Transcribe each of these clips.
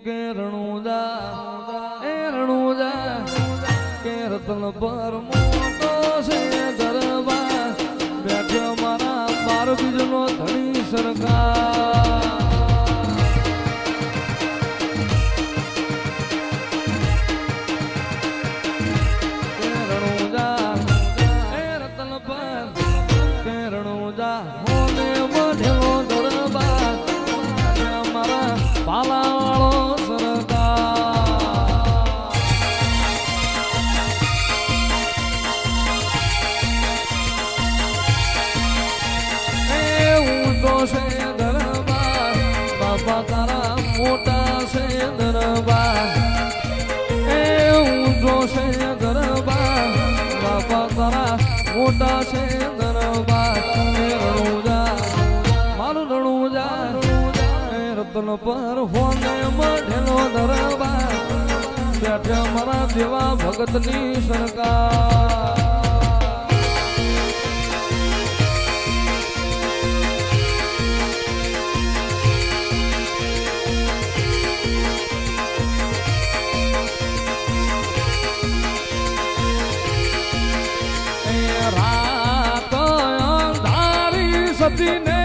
કે રણુજા કે રતન પર મોટો છે દરબાર બેઠો મારા 12 બીજનો ધણી સરકાર મોટા છે દરબાર એ ઊંચો છે દરબાર બાપા તારા મોટા છે દરબાર રણુજા મારું રણુજા રતન પર હોને મઢેલો દરબાર બેઠા મારા દેવા ભગતની સરકાર સતીને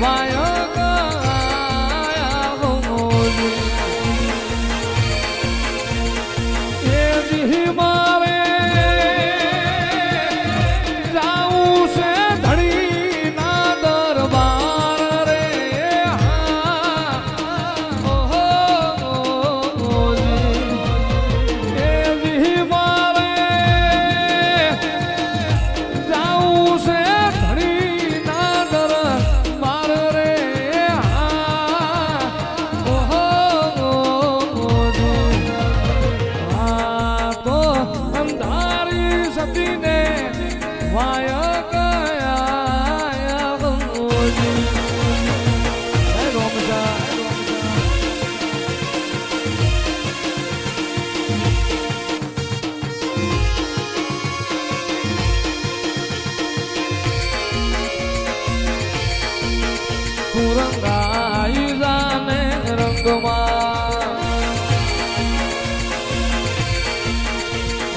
વાયો ગયા એ દી મારે જાવું છે ધણી ના દરબાર રે એ દી મારે જાવું છે રંગાઈ જાને રંગમાં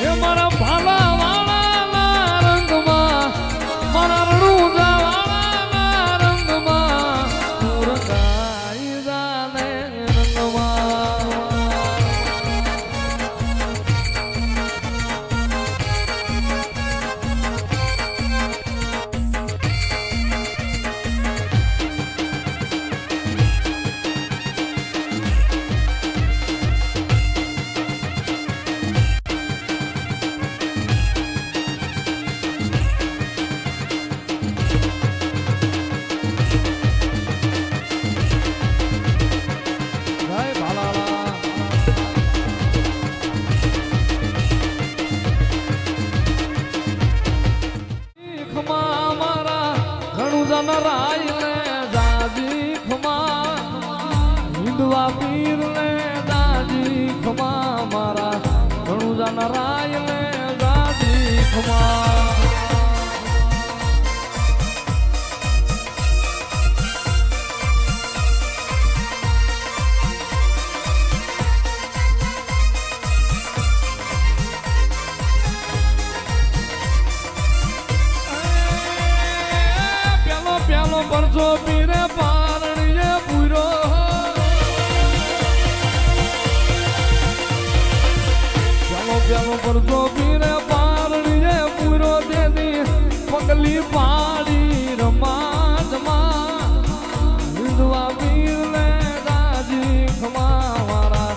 એ મારા ભાલા વાળાના રંગમાં મારા રણુજા વાળાના રંગમાં રંગાઈ જાને રંગમાં રાય લે દાદી ખમા હિંદવા પીર લે દાદી ખમા મારા રણુજા રાય લે દાદી ખમા પરસો પીરે પારણીએ પૂરો ચાલો પ્યાલો પરસો પીરે પારણીએ પૂરો તેની પગલી પાડી રમાજમાં હિંદવા પીર લે દાજી ખમા મારા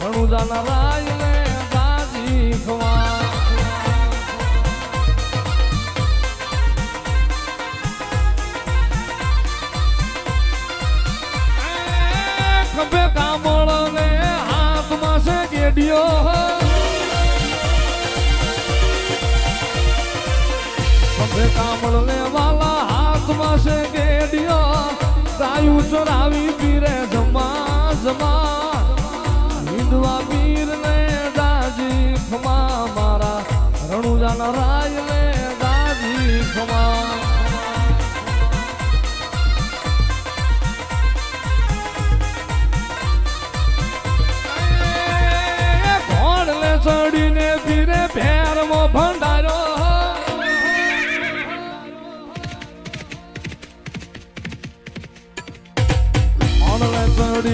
રણુજાના રાય લે દાજી ખમા ખભે કામળ ને હાથમાં છે ગેડિયો ખભે કામળ ને વાલા હાથમાં છે ગેડિયો ગાયું ચોરાવી પીરે જમા જમા હિંદવા પીર ને દાજી ખમા મારા રણુજાના રાય ને દાજી ખમા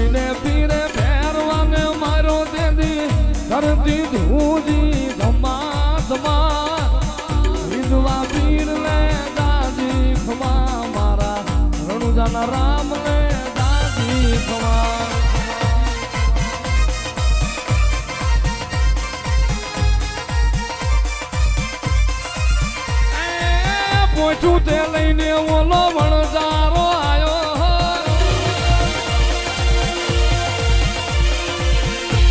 લઈને પીરે ફેરવાને મારો દેદી કરતી ધૂજી ધમા ધમા વિધવા પીર ને દાદી ખમા મારા રણુજાના રામ ને દાદી ખમા પોચું તે લઈને ઓલો વણજારો આયો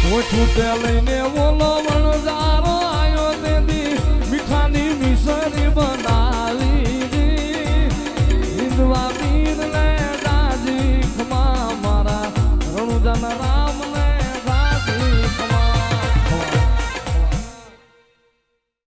પોચું તે લઈને ઓલો વણજારો